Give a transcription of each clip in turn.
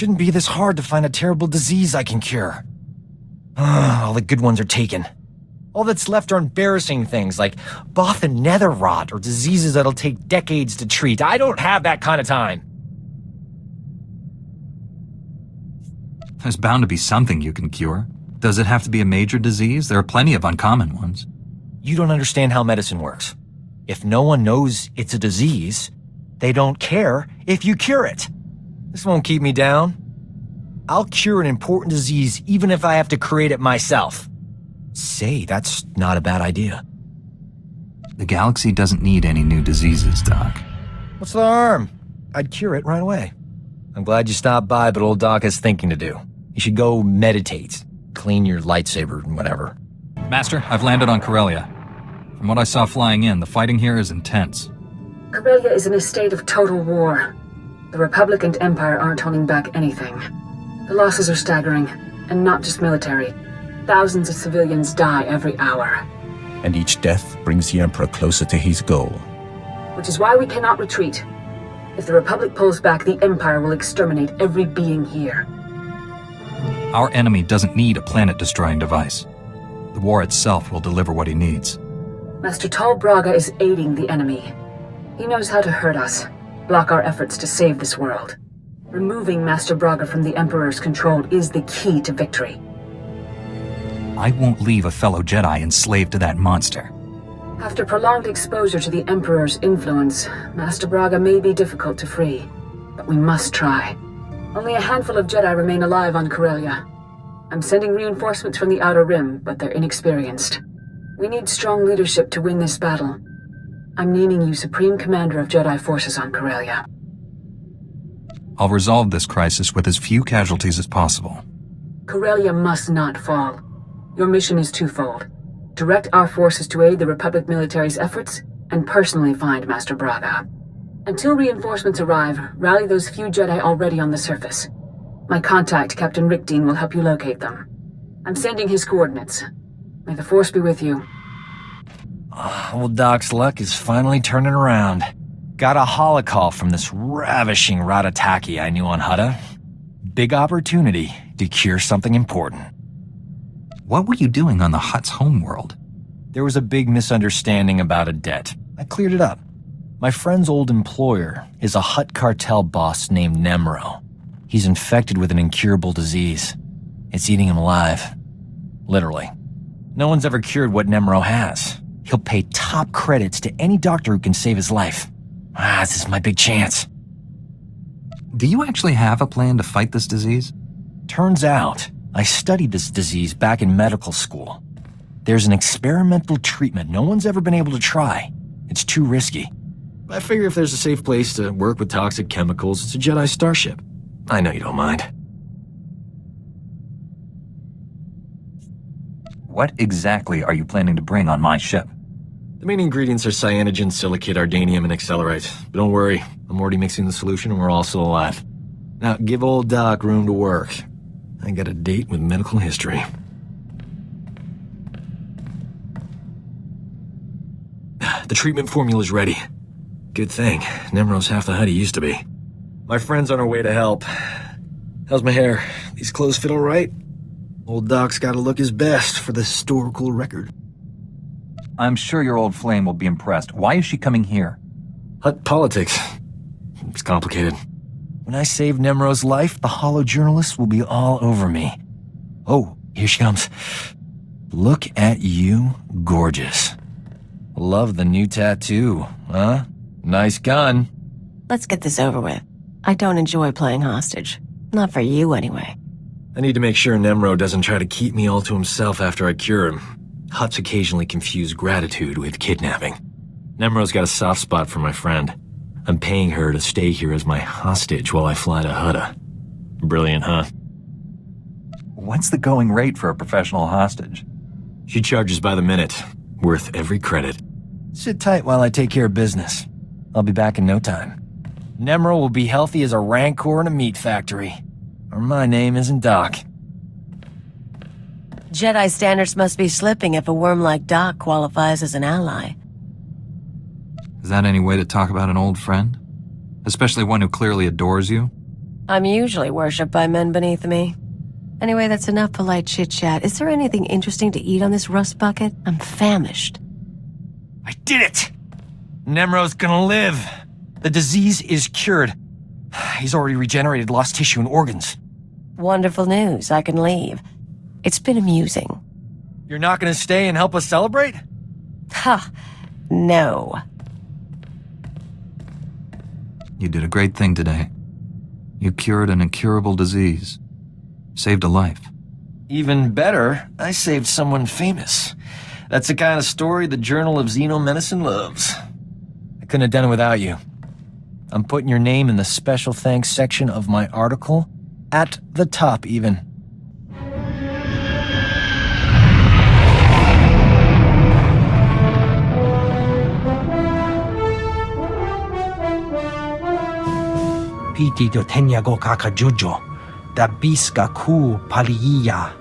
shouldn't be this hard to find a terrible disease I can cure. All the good ones are taken. All that's left are embarrassing things like Bothan nether rot or diseases that'll take decades to treat. I don't have that kind of time. There's bound to be something you can cure. Does it have to be a major disease? There are plenty of uncommon ones. You don't understand how medicine works. If no one knows it's a disease, they don't care if you cure it. This won't keep me down. I'll cure an important disease even if I have to create it myself. Say, that's not a bad idea. The galaxy doesn't need any new diseases, Doc. What's the harm? I'd cure it right away. I'm glad you stopped by, but old Doc has thinking to do. You should go meditate, clean your lightsaber and whatever. Master, I've landed on Corellia. From what I saw flying in, the fighting here is intense. Corellia is in a state of total war. The Republic and Empire aren't holding back anything. The losses are staggering, and not just military. Thousands of civilians die every hour. And each death brings the Emperor closer to his goal. Which is why we cannot retreat. If the Republic pulls back, the Empire will exterminate every being here. Our enemy doesn't need a planet-destroying device. The war itself will deliver what he needs. Master Tal Braga is aiding the enemy. He knows how to hurt us, block our efforts to save this world. Removing Master Braga from the Emperor's control is the key to victory. I won't leave a fellow Jedi enslaved to that monster. After prolonged exposure to the Emperor's influence, Master Braga may be difficult to free, but we must try. Only a handful of Jedi remain alive on Corellia. I'm sending reinforcements from the Outer Rim, but they're inexperienced. We need strong leadership to win this battle. I'm naming you Supreme Commander of Jedi Forces on Corellia. I'll resolve this crisis with as few casualties as possible. Corellia must not fall. Your mission is twofold. Direct our forces to aid the Republic military's efforts, and personally find Master Braga. Until reinforcements arrive, rally those few Jedi already on the surface. My contact, Captain Rick Dean, will help you locate them. I'm sending his coordinates. May the Force be with you. Old Doc's luck is finally turning around. Got a holocall from this ravishing Ratataki I knew on Hutta. Big opportunity to cure something important. What were you doing on the Hutt's homeworld? There was a big misunderstanding about a debt. I cleared it up. My friend's old employer is a Hutt cartel boss named Nemro. He's infected with an incurable disease. It's eating him alive. Literally. No one's ever cured what Nemro has. He'll pay top credits to any doctor who can save his life. This is my big chance. Do you actually have a plan to fight this disease? Turns out, I studied this disease back in medical school. There's an experimental treatment no one's ever been able to try. It's too risky. I figure if there's a safe place to work with toxic chemicals, it's a Jedi starship. I know you don't mind. What exactly are you planning to bring on my ship? The main ingredients are cyanogen, silicate, ardanium, and accelerite. But don't worry, I'm already mixing the solution and we're all still alive. Now, give old Doc room to work. I got a date with medical history. The treatment formula's ready. Good thing. Nemro's half the Hutt he used to be. My friend's on her way to help. How's my hair? These clothes fit all right? Old Doc's gotta look his best for the historical record. I'm sure your old flame will be impressed. Why is she coming here? Hutt politics. It's complicated. When I save Nemro's life, the hollow journalists will be all over me. Oh, here she comes. Look at you, gorgeous. Love the new tattoo, huh? Nice gun. Let's get this over with. I don't enjoy playing hostage. Not for you, anyway. I need to make sure Nemro doesn't try to keep me all to himself after I cure him. Hutts occasionally confuse gratitude with kidnapping. Nemro's got a soft spot for my friend. I'm paying her to stay here as my hostage while I fly to Hutta. Brilliant, huh? What's the going rate for a professional hostage? She charges by the minute. Worth every credit. Sit tight while I take care of business. I'll be back in no time. Nemro will be healthy as a rancor in a meat factory. Or my name isn't Doc. Jedi standards must be slipping if a worm like Doc qualifies as an ally. Is that any way to talk about an old friend? Especially one who clearly adores you? I'm usually worshipped by men beneath me. Anyway, that's enough polite chit-chat. Is there anything interesting to eat on this rust bucket? I'm famished. I did it! Nemro's gonna live. The disease is cured. He's already regenerated lost tissue and organs. Wonderful news. I can leave. It's been amusing. You're not gonna stay and help us celebrate? Ha! No. You did a great thing today. You cured an incurable disease. Saved a life. Even better, I saved someone famous. That's the kind of story the Journal of Xenomedicine loves. I couldn't have done it without you. I'm putting your name in the special thanks section of my article. At the top, even. Piti do tenya go kaka jojo, da biska ku paliya.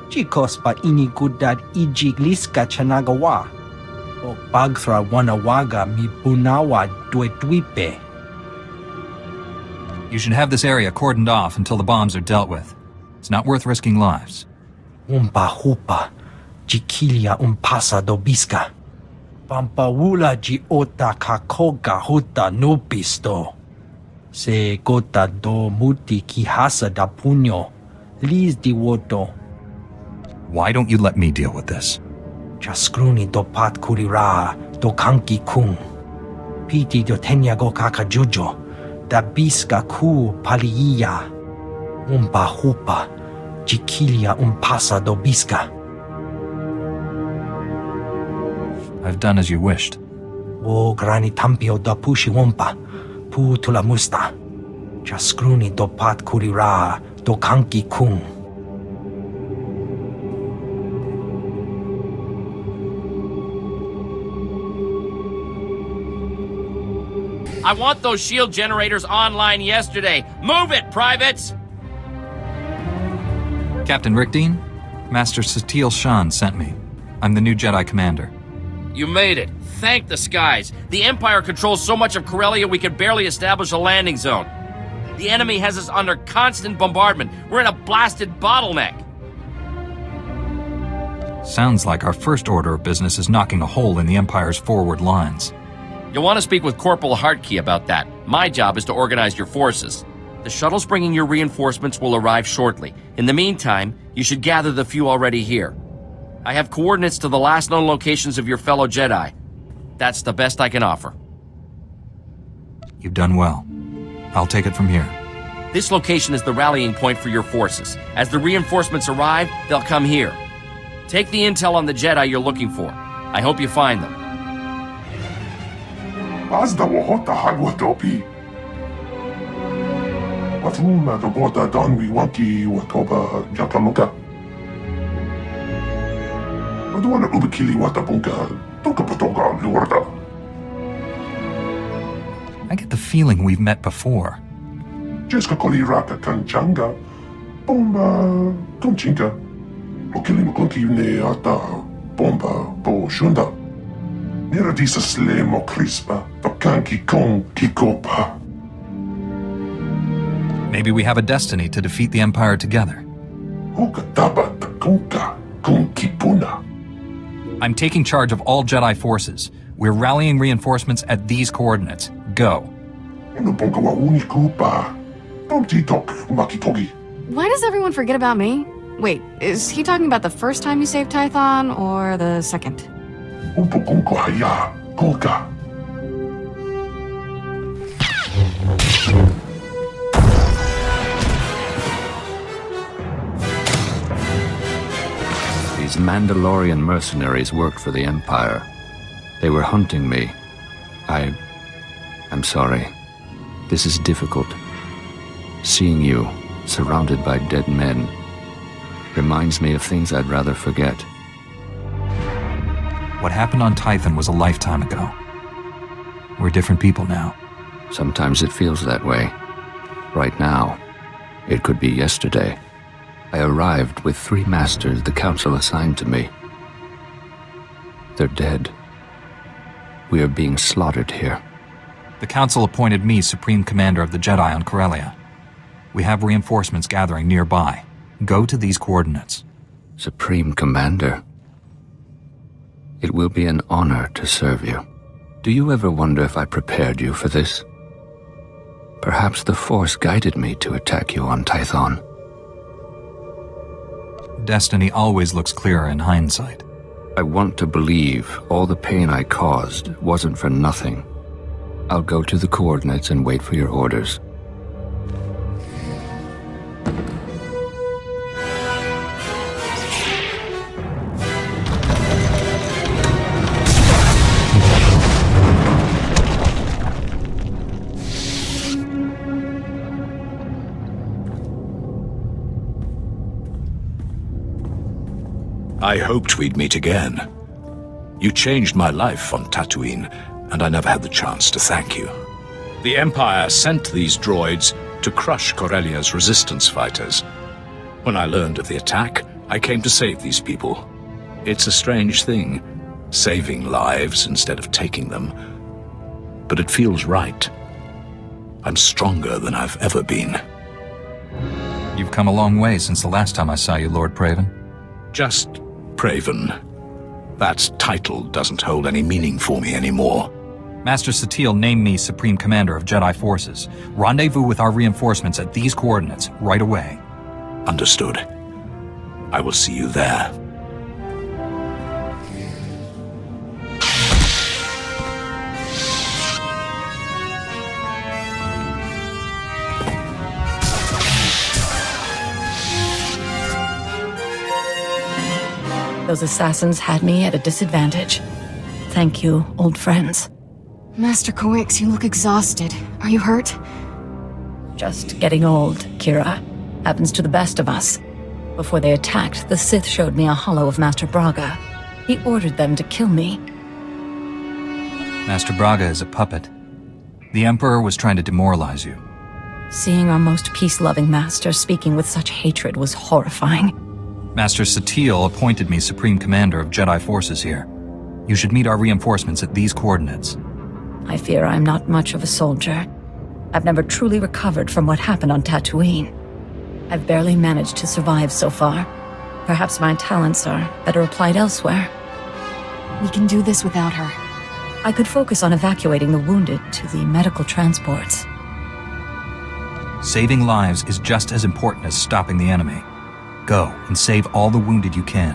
Chikos pa inigudad ijigliska chanagawa. O bagthra wanawaga mi bunawa duetwipe. You should have this area cordoned off until the bombs are dealt with. It's not worth risking lives. Umpa hupa, jikilia umpasa do biska. Pampawula ji ota kakoga huta nupisto. Se gota do muti kihasa da puño, lis di woto. Why don't you let me deal with this? Chaskruni do pat kurira, do kanki kung. Piti do tenya go kaka jojo, da biska ku paliya. Umpa hupa, jikilia umpasa do biska. I've done as you wished. O grani tampio da pushi wompa. Pu tula musta. Chaskruni do pat kurira, do kanki kung. I want those shield generators online yesterday. Move it, privates! Captain Rickdean, Master Satil Shan sent me. I'm the new Jedi Commander. You made it. Thank the skies. The Empire controls so much of Corellia we can barely establish a landing zone. The enemy has us under constant bombardment. We're in a blasted bottleneck. Sounds like our first order of business is knocking a hole in the Empire's forward lines. You'll want to speak with Corporal Hartkey about that. My job is to organize your forces. The shuttles bringing your reinforcements will arrive shortly. In the meantime, you should gather the few already here. I have coordinates to the last known locations of your fellow Jedi. That's the best I can offer. You've done well. I'll take it from here. This location is the rallying point for your forces. As the reinforcements arrive, they'll come here. Take the intel on the Jedi you're looking for. I hope you find them. Azda wahota halwatopi. Wafuma dobota donwi wanki watoba jakamuka. Wadwana ubikili watapunka toka potoka luarda. I get the feeling we've met before. Jeska koli raka kanchanga. Bomba kunchinka. Mokili mukunki ne ata bomba bo shunda. Niradisa slemo crispa, tokanki kon kikopa. Maybe we have a destiny to defeat the Empire together. Hukataba takunka kon kipuna. I'm taking charge of all Jedi forces. We're rallying reinforcements at these coordinates. Go. Unuponka wa unikupa. Tomti tok makitogi. Why does everyone forget about me? Wait, is he talking about the first time you saved Tython, or the second? Upukunko haya koka. These Mandalorian mercenaries worked for the Empire. They were hunting me. I'm sorry. This is difficult. Seeing you, surrounded by dead men, reminds me of things I'd rather forget. What happened on Tython was a lifetime ago. We're different people now. Sometimes it feels that way. Right now, it could be yesterday. I arrived with 3 masters the Council assigned to me. They're dead. We are being slaughtered here. The Council appointed me Supreme Commander of the Jedi on Corellia. We have reinforcements gathering nearby. Go to these coordinates. Supreme Commander, it will be an honor to serve you. Do you ever wonder if I prepared you for this? Perhaps the Force guided me to attack you on Tython. Destiny always looks clearer in hindsight. I want to believe all the pain I caused wasn't for nothing. I'll go to the coordinates and wait for your orders. I hoped we'd meet again. You changed my life on Tatooine, and I never had the chance to thank you. The Empire sent these droids to crush Corellia's resistance fighters. When I learned of the attack, I came to save these people. It's a strange thing, saving lives instead of taking them. But it feels right. I'm stronger than I've ever been. You've come a long way since the last time I saw you, Lord Praven. Just Praven. That title doesn't hold any meaning for me anymore. Master Satele named me Supreme Commander of Jedi Forces. Rendezvous with our reinforcements at these coordinates right away. Understood. I will see you there. Those assassins had me at a disadvantage. Thank you, old friends. Master Coix, you look exhausted. Are you hurt? Just getting old, Kira. Happens to the best of us. Before they attacked, the Sith showed me a hollow of Master Braga. He ordered them to kill me. Master Braga is a puppet. The Emperor was trying to demoralize you. Seeing our most peace-loving master speaking with such hatred was horrifying. Master Satele appointed me Supreme Commander of Jedi Forces here. You should meet our reinforcements at these coordinates. I fear I'm not much of a soldier. I've never truly recovered from what happened on Tatooine. I've barely managed to survive so far. Perhaps my talents are better applied elsewhere. We can do this without her. I could focus on evacuating the wounded to the medical transports. Saving lives is just as important as stopping the enemy. Go and save all the wounded you can.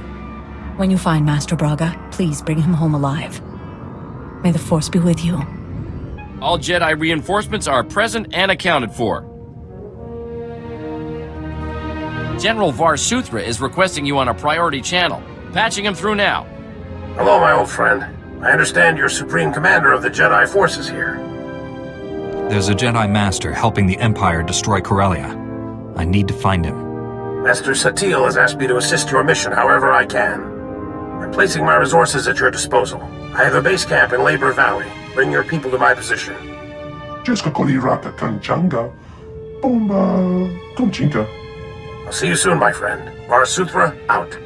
When you find Master Braga, please bring him home alive. May the Force be with you. All Jedi reinforcements are present and accounted for. General Var Suthra is requesting you on a priority channel. Patching him through now. Hello, my old friend. I understand you're Supreme Commander of the Jedi Forces here. There's a Jedi Master helping the Empire destroy Corellia. I need to find him. Master Satele has asked me to assist your mission however I can. I'm placing my resources at your disposal. I have a base camp in Labor Valley. Bring your people to my position. Jessica Koliraka Kanchanga. Bomba Konchinka. I'll see you soon, my friend. Var Suthra, out.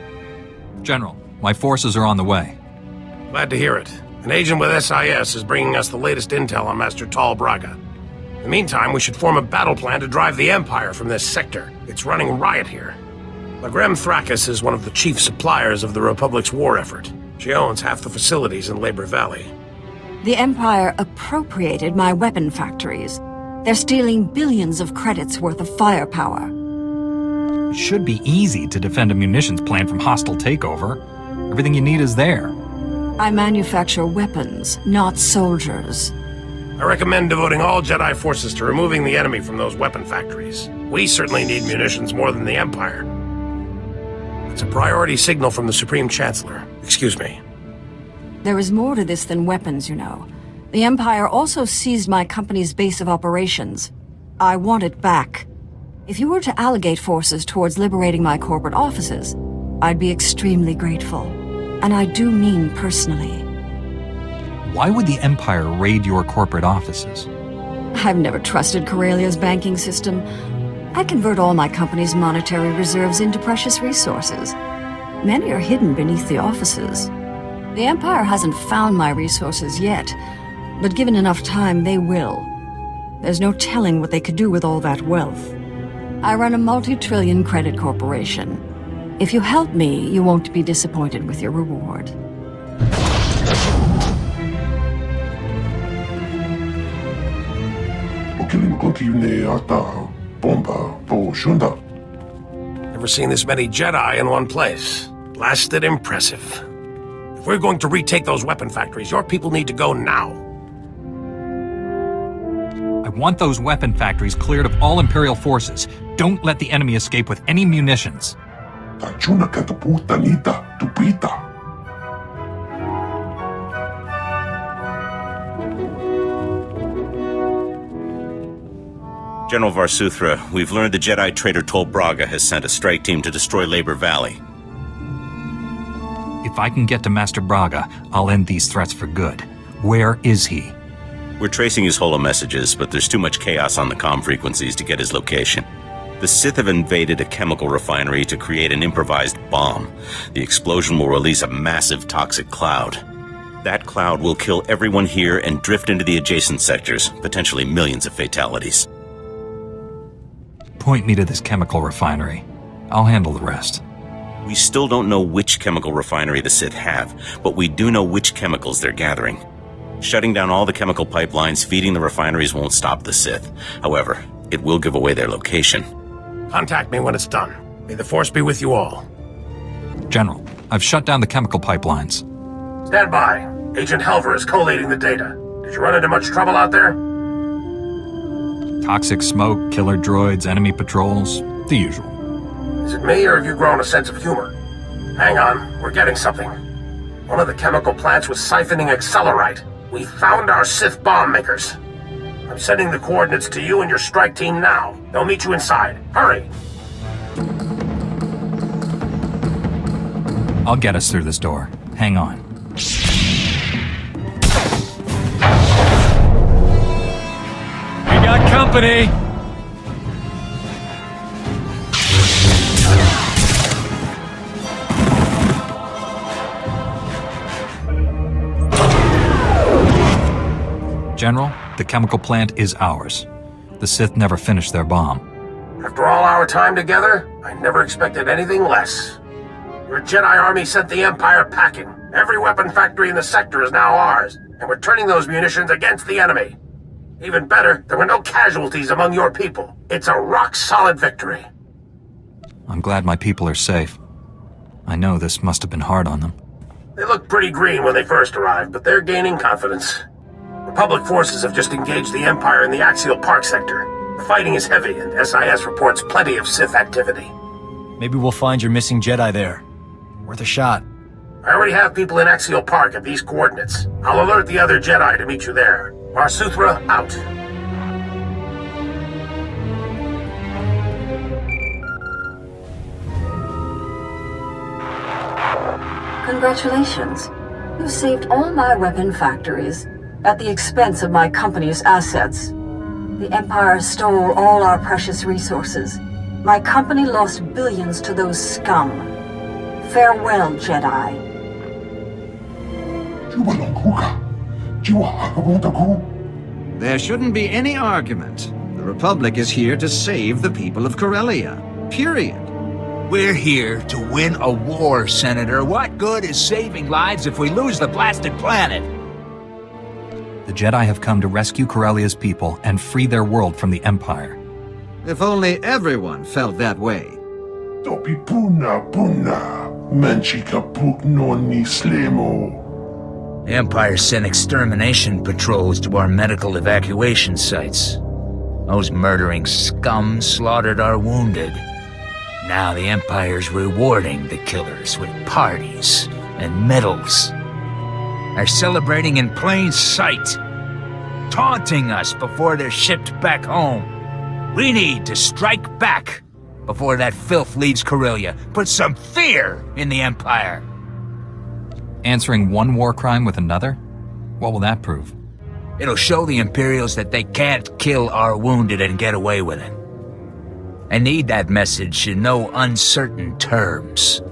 General, my forces are on the way. Glad to hear it. An agent with SIS is bringing us the latest intel on Master Tal Braga. In the meantime, we should form a battle plan to drive the Empire from this sector. It's running riot here. Lagrem Thrakis is one of the chief suppliers of the Republic's war effort. She owns half the facilities in Labor Valley. The Empire appropriated my weapon factories. They're stealing billions of credits worth of firepower. It should be easy to defend a munitions plant from hostile takeover. Everything you need is there. I manufacture weapons, not soldiers. I recommend devoting all Jedi forces to removing the enemy from those weapon factories. We certainly need munitions more than the Empire. It's a priority signal from the Supreme Chancellor. Excuse me. There is more to this than weapons, you know. The Empire also seized my company's base of operations. I want it back. If you were to allocate forces towards liberating my corporate offices, I'd be extremely grateful. And I do mean personally. Why would the Empire raid your corporate offices? I've never trusted Corellia's banking system. I convert all my company's monetary reserves into precious resources. Many are hidden beneath the offices. The Empire hasn't found my resources yet, but given enough time, they will. There's no telling what they could do with all that wealth. I run a multi-trillion credit corporation. If you help me, you won't be disappointed with your reward. Never seen this many Jedi in one place. Blasted impressive. If we're going to retake those weapon factories, your people need to go now. I want those weapon factories cleared of all Imperial forces. Don't let the enemy escape with any munitions. General Varsuthra, we've learned the Jedi traitor Tol Braga has sent a strike team to destroy Labor Valley. If I can get to Master Braga, I'll end these threats for good. Where is he? We're tracing his holo messages, but there's too much chaos on the comm frequencies to get his location. The Sith have invaded a chemical refinery to create an improvised bomb. The explosion will release a massive toxic cloud. That cloud will kill everyone here and drift into the adjacent sectors, potentially millions of fatalities. Point me to this chemical refinery. I'll handle the rest. We still don't know which chemical refinery the Sith have, but we do know which chemicals they're gathering. Shutting down all the chemical pipelines feeding the refineries won't stop the Sith. However, it will give away their location. Contact me when it's done. May the Force be with you all. General, I've shut down the chemical pipelines. Stand by. Agent Helver is collating the data. Did you run into much trouble out there? Toxic smoke, killer droids, enemy patrols, the usual. Is it me, or have you grown a sense of humor? Hang on, we're getting something. One of the chemical plants was siphoning accelerite. We found our Sith bomb makers. I'm sending the coordinates to you and your strike team now. They'll meet you inside. Hurry! I'll get us through this door. Hang on. We got company! General, the chemical plant is ours. The Sith never finished their bomb. After all our time together, I never expected anything less. Your Jedi army sent the Empire packing. Every weapon factory in the sector is now ours, and we're turning those munitions against the enemy. Even better, there were no casualties among your people. It's a rock-solid victory. I'm glad my people are safe. I know this must have been hard on them. They looked pretty green when they first arrived, but they're gaining confidence. Republic forces have just engaged the Empire in the Axial Park sector. The fighting is heavy, and SIS reports plenty of Sith activity. Maybe we'll find your missing Jedi there. Worth a shot. I already have people in Axial Park at these coordinates. I'll alert the other Jedi to meet you there. Varsuthra, out. Congratulations. You saved all my weapon factories, at the expense of my company's assets. The Empire stole all our precious resources. My company lost billions to those scum. Farewell, Jedi. There shouldn't be any argument. The Republic is here to save the people of Corellia. Period. We're here to win a war, Senator. What good is saving lives if we lose the blasted planet? The Jedi have come to rescue Corellia's people and free their world from the Empire. If only everyone felt that way. The Empire sent extermination patrols to our medical evacuation sites. Those murdering scum slaughtered our wounded. Now the Empire's rewarding the killers with parties and medals. They're celebrating in plain sight, taunting us before they're shipped back home. We need to strike back before that filth leaves Corellia. Put some fear in the Empire. Answering one war crime with another? What will that prove? It'll show the Imperials that they can't kill our wounded and get away with it. I need that message in no uncertain terms.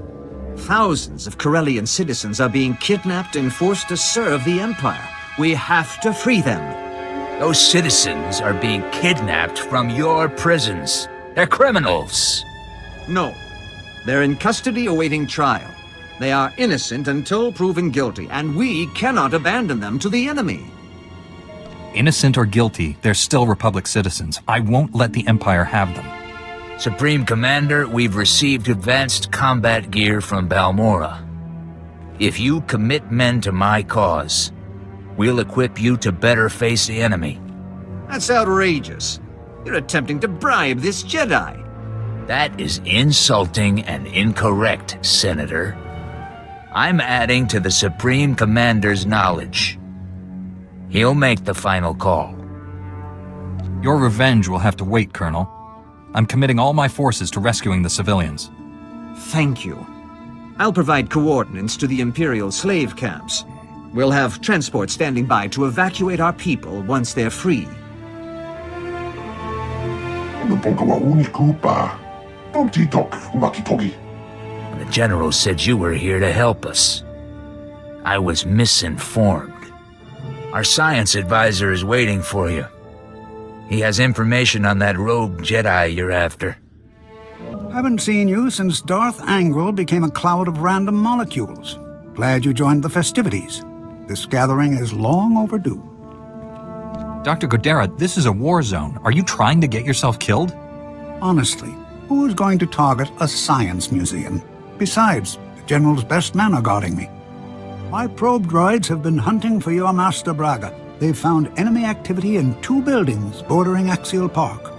Thousands of Corellian citizens are being kidnapped and forced to serve the Empire. We have to free them. Those citizens are being kidnapped from your prisons. They're criminals. No. They're in custody awaiting trial. They are innocent until proven guilty, and we cannot abandon them to the enemy. Innocent or guilty, they're still Republic citizens. I won't let the Empire have them. Supreme Commander, we've received advanced combat gear from Balmora. If you commit men to my cause, we'll equip you to better face the enemy. That's outrageous. You're attempting to bribe this Jedi. That is insulting and incorrect, Senator. I'm adding to the Supreme Commander's knowledge. He'll make the final call. Your revenge will have to wait, Colonel. I'm committing all my forces to rescuing the civilians. Thank you. I'll provide coordinates to the Imperial slave camps. We'll have transport standing by to evacuate our people once they're free. The General said you were here to help us. I was misinformed. Our science advisor is waiting for you. He has information on that rogue Jedi you're after. Haven't seen you since Darth Angral became a cloud of random molecules. Glad you joined the festivities. This gathering is long overdue. Dr. Godera, this is a war zone. Are you trying to get yourself killed? Honestly, who's going to target a science museum? Besides, the General's best men are guarding me. My probe droids have been hunting for your Master Braga. They've found enemy activity in 2 buildings bordering Axial Park.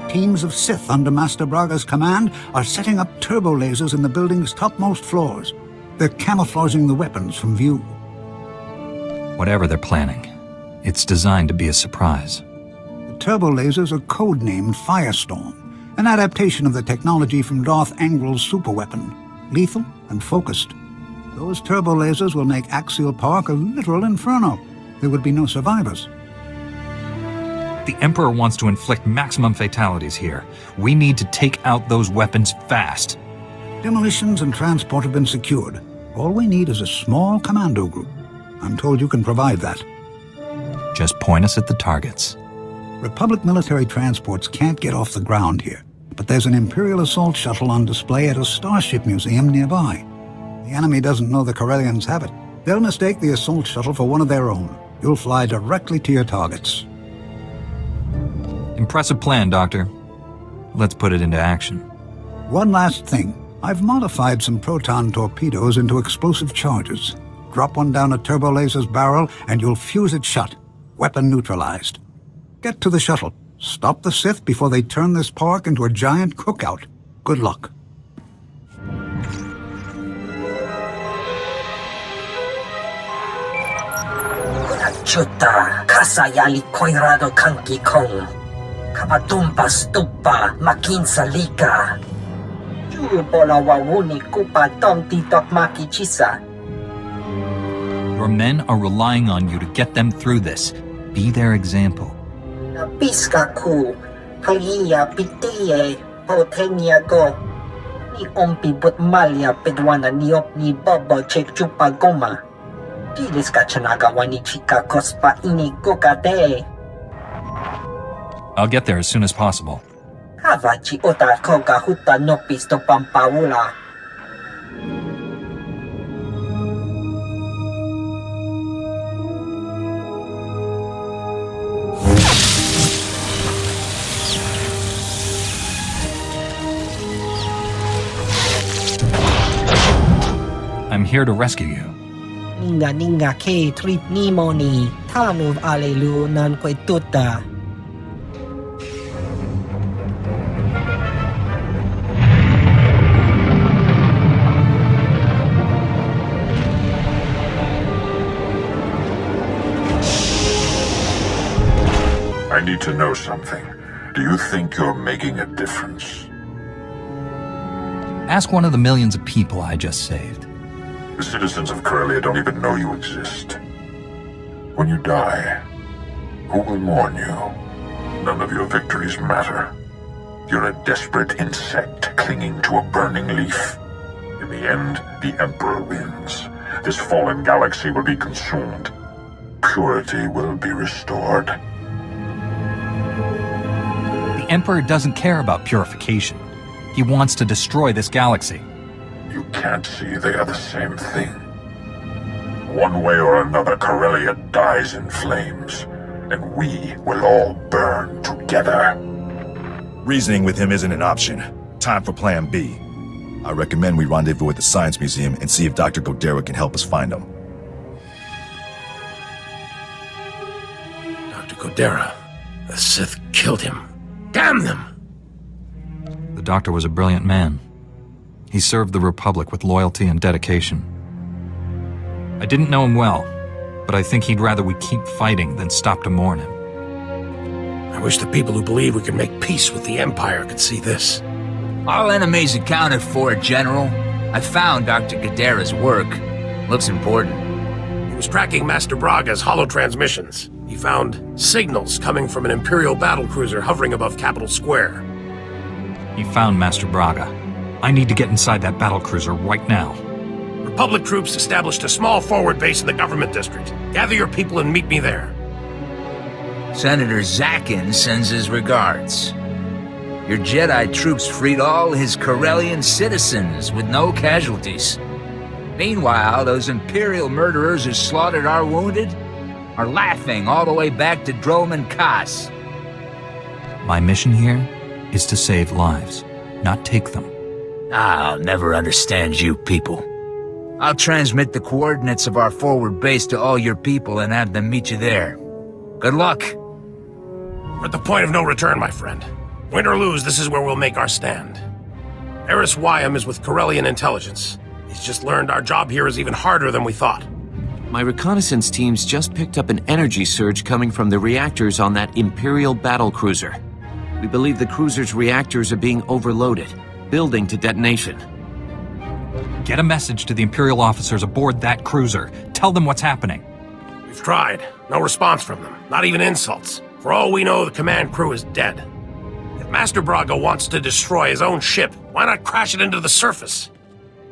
Teams of Sith under Master Braga's command are setting up turbo lasers in the building's topmost floors. They're camouflaging the weapons from view. Whatever they're planning, it's designed to be a surprise. The turbo lasers are codenamed Firestorm, an adaptation of the technology from Darth Angral's superweapon, lethal and focused. Those turbo lasers will make Axial Park a literal inferno. There would be no survivors. The Emperor wants to inflict maximum fatalities here. We need to take out those weapons fast. Demolitions and transport have been secured. All we need is a small commando group. I'm told you can provide that. Just point us at the targets. Republic military transports can't get off the ground here, but there's an Imperial assault shuttle on display at a Starship museum nearby. The enemy doesn't know the Corellians have it. They'll mistake the assault shuttle for one of their own. You'll fly directly to your targets. Impressive plan, Doctor. Let's put it into action. One last thing. I've modified some proton torpedoes into explosive charges. Drop one down a turbo laser's barrel and you'll fuse it shut. Weapon neutralized. Get to the shuttle. Stop the Sith before they turn this park into a giant cookout. Good luck. Chuta, kasayali koirado kanki kong. Kapatumpa stupa, makinsa lika. Jubola wawuni kupa tomti tokmaki chisa. Your men are relying on you to get them through this. Be their example. Napiska ku, kaliya pitiye, potenya go. Ni ompi but malya pedwana niop ni bobo chek chupa goma. Pilis ka chanagawa ni chika kospa ini kokate. I'll get there as soon as possible. Havachi ota koga huta nopis to pampaula. I'm here to rescue you. Ninga ke trip ni moni, tanuv alelu nan kwe tuta. I need to know something. Do you think you're making a difference? Ask one of the millions of people I just saved. The citizens of Corellia don't even know you exist. When you die, who will mourn you? None of your victories matter. You're a desperate insect clinging to a burning leaf. In the end, the Emperor wins. This fallen galaxy will be consumed. Purity will be restored. The Emperor doesn't care about purification. He wants to destroy this galaxy. You can't see they are the same thing. One way or another, Corellia dies in flames, and we will all burn together. Reasoning with him isn't an option. Time for Plan B. I recommend we rendezvous at the Science Museum and see if Dr. Godera can help us find him. Dr. Godera. The Sith killed him. Damn them! The Doctor was a brilliant man. He served the Republic with loyalty and dedication. I didn't know him well, but I think he'd rather we keep fighting than stop to mourn him. I wish the people who believe we can make peace with the Empire could see this. All enemies accounted for, General. I found Dr. Godera's work. Looks important. He was tracking Master Braga's holo-transmissions. He found signals coming from an Imperial battlecruiser hovering above Capitol Square. He found Master Braga. I need to get inside that battlecruiser right now. Republic troops established a small forward base in the government district. Gather your people and meet me there. Senator Zakin sends his regards. Your Jedi troops freed all his Corellian citizens with no casualties. Meanwhile, those Imperial murderers who slaughtered our wounded are laughing all the way back to Dromund Kaas. My mission here is to save lives, not take them. I'll never understand you people. I'll transmit the coordinates of our forward base to all your people and have them meet you there. Good luck. We're at the point of no return, my friend. Win or lose, this is where we'll make our stand. Eris Wyam is with Corellian intelligence. He's just learned our job here is even harder than we thought. My reconnaissance teams just picked up an energy surge coming from the reactors on that Imperial battlecruiser. We believe the cruiser's reactors are being overloaded, building to detonation. Get a message to the Imperial officers aboard that cruiser. Tell them what's happening. We've tried. No response from them. Not even insults. For all we know, the command crew is dead. If Master Braga wants to destroy his own ship, why not crash it into the surface?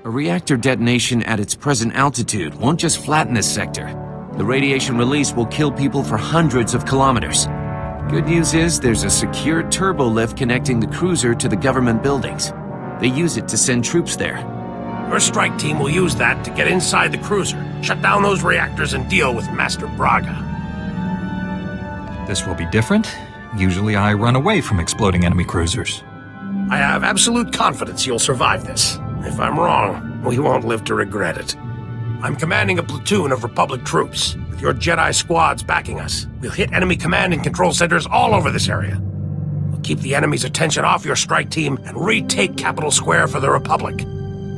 A reactor detonation at its present altitude won't just flatten this sector. The radiation release will kill people for hundreds of kilometers. Good news is there's a secure turbo lift connecting the cruiser to the government buildings. They use it to send troops there. Your strike team will use that to get inside the cruiser, shut down those reactors, and deal with Master Braga. This will be different. Usually I run away from exploding enemy cruisers. I have absolute confidence you'll survive this. If I'm wrong, we won't live to regret it. I'm commanding a platoon of Republic troops. With your Jedi squads backing us, we'll hit enemy command and control centers all over this area. We'll keep the enemy's attention off your strike team and retake Capitol Square for the Republic.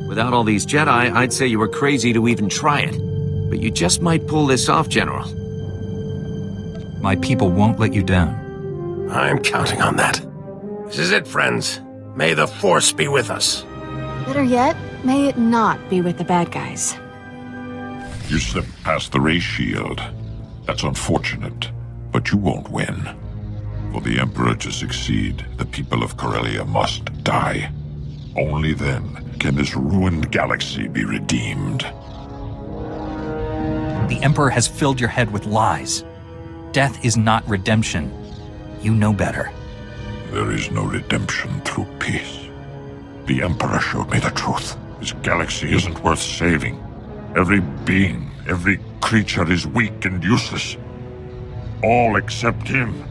Without all these Jedi, I'd say you were crazy to even try it. But you just might pull this off, General. My people won't let you down. I'm counting on that. This is it, friends. May the Force be with us. Better yet, may it not be with the bad guys. You slipped past the ray shield. That's unfortunate, but you won't win. For the Emperor to succeed, the people of Corellia must die. Only then can this ruined galaxy be redeemed. The Emperor has filled your head with lies. Death is not redemption. You know better. There is no redemption through peace. The Emperor showed me the truth. This galaxy isn't worth saving. Every being, every creature is weak and useless. All except him.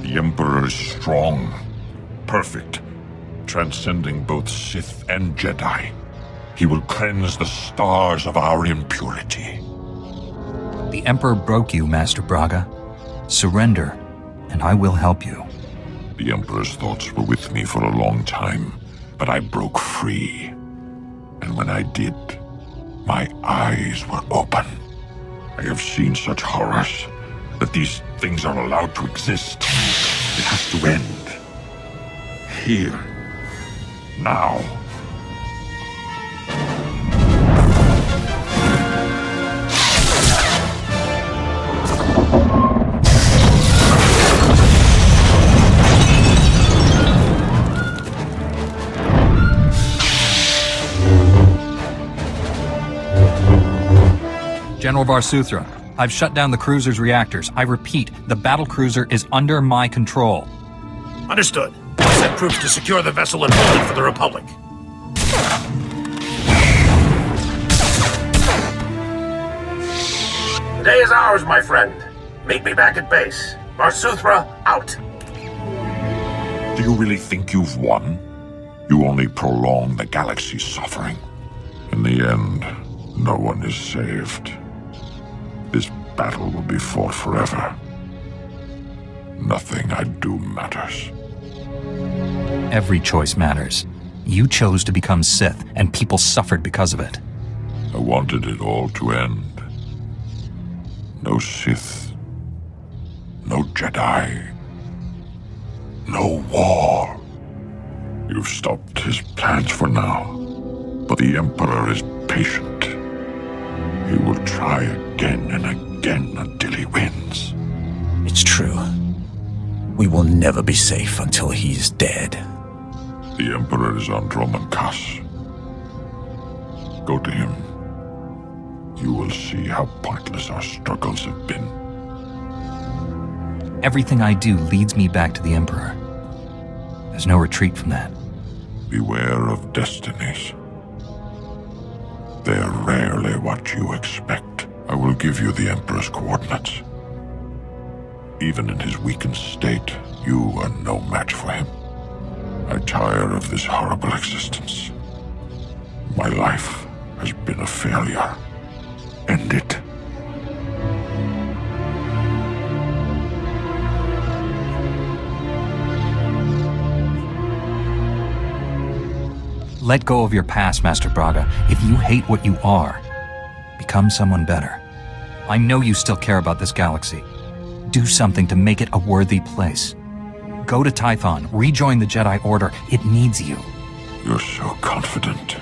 The Emperor is strong, perfect, transcending both Sith and Jedi. He will cleanse the stars of our impurity. The Emperor broke you, Master Braga. Surrender, and I will help you. The Emperor's thoughts were with me for a long time, but I broke free. And when I did, my eyes were open. I have seen such horrors that these things are allowed to exist. It has to end. Here. Now. General Varsuthra, I've shut down the cruiser's reactors. I repeat, the battlecruiser is under my control. Understood. troops to secure the vessel and hold it for the Republic. The day is ours, my friend. Meet me back at base. Marsuthra, out. Do you really think you've won? You only prolong the galaxy's suffering. In the end, no one is saved. This battle will be fought forever. Nothing I do matters. Every choice matters. You chose to become Sith, and people suffered because of it. I wanted it all to end. No Sith. No Jedi. No war. You've stopped his plans for now. But the Emperor is patient. He will try again and again until he wins. It's true. We will never be safe until he's dead. The Emperor is on Dromund Kaas. Go to him. You will see how pointless our struggles have been. Everything I do leads me back to the Emperor. There's no retreat from that. Beware of destinies. They are rarely what you expect. I will give you the Emperor's coordinates. Even in his weakened state, you are no match for him. I tire of this horrible existence. My life has been a failure. End it. Let go of your past, Master Braga. If you hate what you are, become someone better. I know you still care about this galaxy. Do something to make it a worthy place. Go to Tython, rejoin the Jedi Order. It needs you. You're so confident.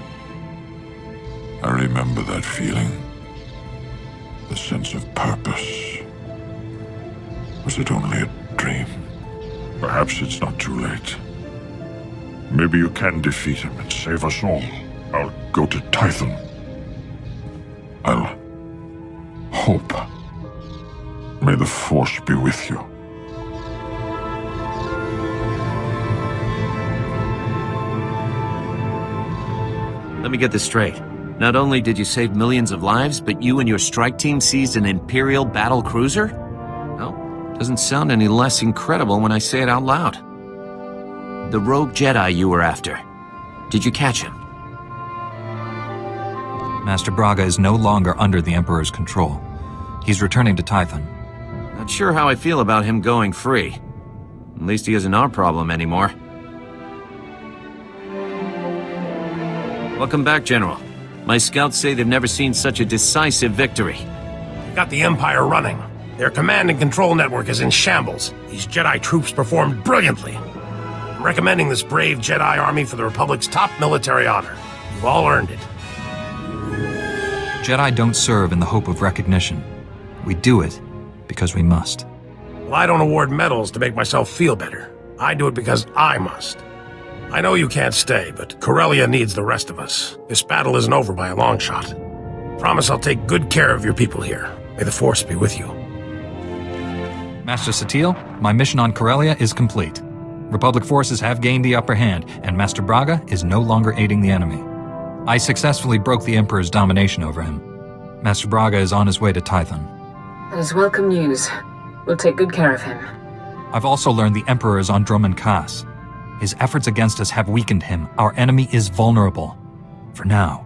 I remember that feeling. The sense of purpose. Was it only a dream? Perhaps it's not too late. Maybe you can defeat him and save us all. I'll go to Tython. I'll hope. May the Force be with you. Let me get this straight. Not only did you save millions of lives, but you and your strike team seized an Imperial battle cruiser? Well, doesn't sound any less incredible when I say it out loud. The rogue Jedi you were after. Did you catch him? Master Braga is no longer under the Emperor's control. He's returning to Tython. Not sure how I feel about him going free. At least he isn't our problem anymore. Welcome back, General. My scouts say they've never seen such a decisive victory. They've got the Empire running. Their command and control network is in shambles. These Jedi troops performed brilliantly. I'm recommending this brave Jedi army for the Republic's top military honor. You've all earned it. Jedi don't serve in the hope of recognition. We do it because we must. Well, I don't award medals to make myself feel better. I do it because I must. I know you can't stay, but Corellia needs the rest of us. This battle isn't over by a long shot. Promise I'll take good care of your people here. May the Force be with you. Master Satele, my mission on Corellia is complete. Republic forces have gained the upper hand, and Master Braga is no longer aiding the enemy. I successfully broke the Emperor's domination over him. Master Braga is on his way to Tython. That is welcome news. We'll take good care of him. I've also learned the Emperor is on Dromund Kaas. His efforts against us have weakened him. Our enemy is vulnerable. For now.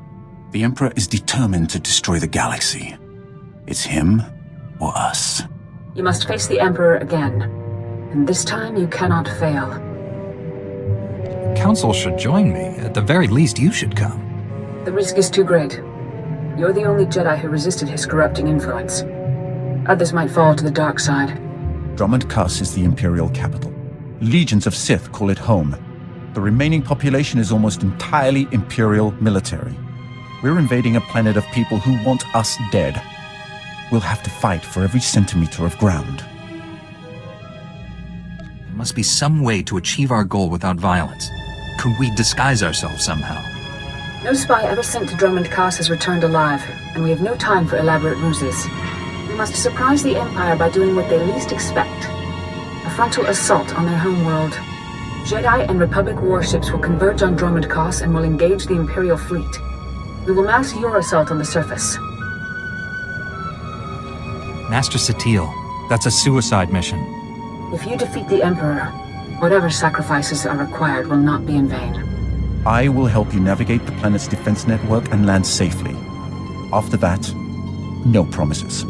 The Emperor is determined to destroy the galaxy. It's him or us. You must face the Emperor again. And this time you cannot fail. The Council should join me. At the very least, you should come. The risk is too great. You're the only Jedi who resisted his corrupting influence. Others might fall to the dark side. Dromund Kaas is the Imperial capital. Legions of Sith call it home. The remaining population is almost entirely Imperial military. We're invading a planet of people who want us dead. We'll have to fight for every centimeter of ground. There must be some way to achieve our goal without violence. Could we disguise ourselves somehow? No spy ever sent to Dromund Kaas has returned alive, and we have no time for elaborate ruses. We must surprise the Empire by doing what they least expect. A frontal assault on their homeworld. Jedi and Republic warships will converge on Dromund Kaas and will engage the Imperial fleet. We will mass your assault on the surface. Master Satele, that's a suicide mission. If you defeat the Emperor, whatever sacrifices are required will not be in vain. I will help you navigate the planet's defense network and land safely. After that, no promises.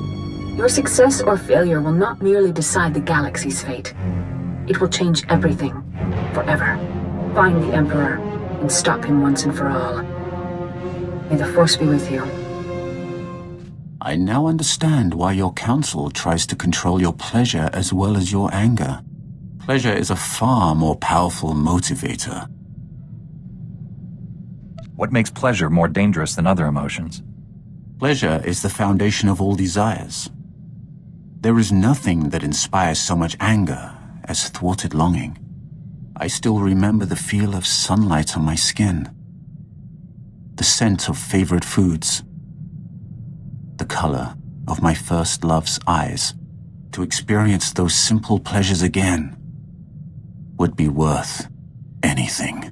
Your success or failure will not merely decide the galaxy's fate. It will change everything, forever. Find the Emperor and stop him once and for all. May the Force be with you. I now understand why your council tries to control your pleasure as well as your anger. Pleasure is a far more powerful motivator. What makes pleasure more dangerous than other emotions? Pleasure is the foundation of all desires. There is nothing that inspires so much anger as thwarted longing. I still remember the feel of sunlight on my skin, the scent of favorite foods, the color of my first love's eyes. To experience those simple pleasures again would be worth anything.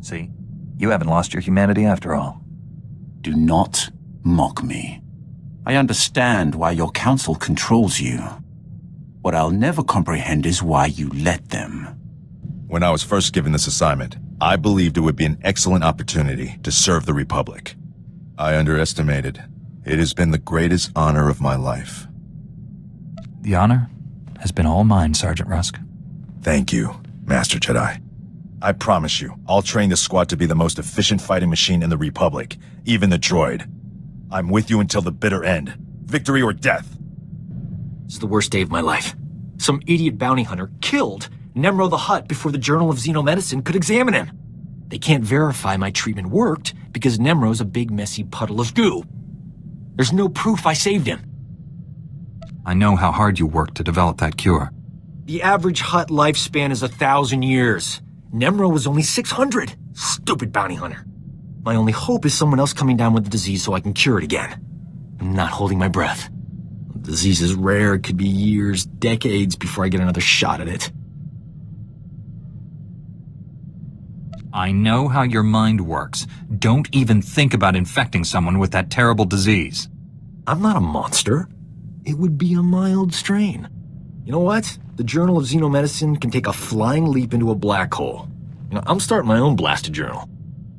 See, you haven't lost your humanity after all. Do not mock me. I understand why your council controls you. What I'll never comprehend is why you let them. When I was first given this assignment, I believed it would be an excellent opportunity to serve the Republic. I underestimated. It has been the greatest honor of my life. The honor has been all mine, Sergeant Rusk. Thank you, Master Jedi. I promise you, I'll train the squad to be the most efficient fighting machine in the Republic, even the droid. I'm with you until the bitter end. Victory or death. It's the worst day of my life. Some idiot bounty hunter killed Nemro the Hutt before the Journal of Xenomedicine could examine him. They can't verify my treatment worked because Nemro's a big messy puddle of goo. There's no proof I saved him. I know how hard you worked to develop that cure. The average Hutt lifespan is 1,000 years. Nemro was only 600. Stupid bounty hunter. My only hope is someone else coming down with the disease so I can cure it again. I'm not holding my breath. The disease is rare. It could be years, decades before I get another shot at it. I know how your mind works. Don't even think about infecting someone with that terrible disease. I'm not a monster. It would be a mild strain. You know what? The Journal of Xenomedicine can take a flying leap into a black hole. I'm starting my own blasted journal.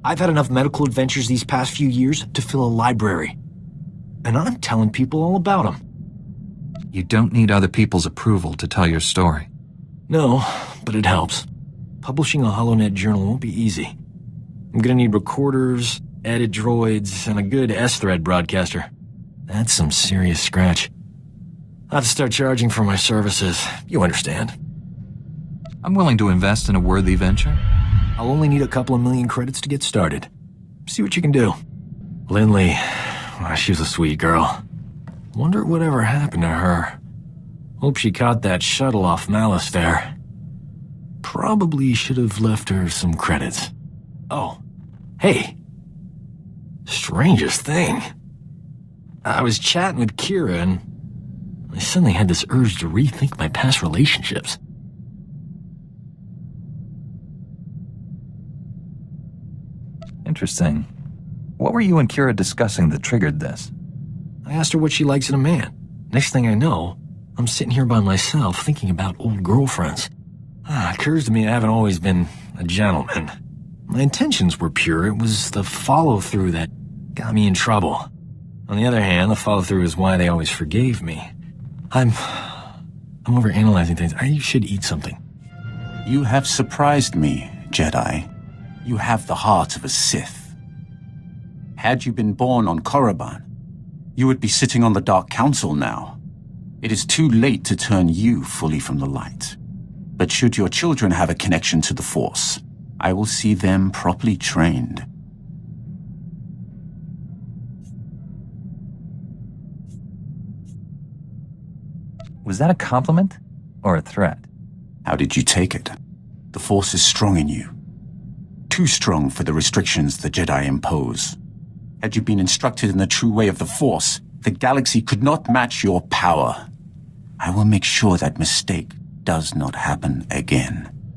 I've had enough medical adventures these past few years to fill a library. And I'm telling people all about them. You don't need other people's approval to tell your story. No, but it helps. Publishing a HoloNet journal won't be easy. I'm gonna need recorders, edit droids, and a good S-thread broadcaster. That's some serious scratch. I'll have to start charging for my services. You understand. I'm willing to invest in a worthy venture. I'll only need a couple of million credits to get started. See what you can do. Lindley, she was a sweet girl. Wonder whatever happened to her. Hope she caught that shuttle off Malastare. Probably should have left her some credits. Oh, hey. Strangest thing. I was chatting with Kira and I suddenly had this urge to rethink my past relationships. Interesting. What were you and Kira discussing that triggered this? I asked her what she likes in a man. Next thing I know, I'm sitting here by myself thinking about old girlfriends. It occurs to me I haven't always been a gentleman. My intentions were pure. It was the follow-through that got me in trouble. On the other hand, the follow-through is why they always forgave me. I'm overanalyzing things. I should eat something. You have surprised me, Jedi. You have the heart of a Sith. Had you been born on Korriban, you would be sitting on the Dark Council now. It is too late to turn you fully from the light. But should your children have a connection to the Force, I will see them properly trained. Was that a compliment or a threat? How did you take it? The Force is strong in you. Too strong for the restrictions the Jedi impose. Had you been instructed in the true way of the Force, the galaxy could not match your power. I will make sure that mistake does not happen again.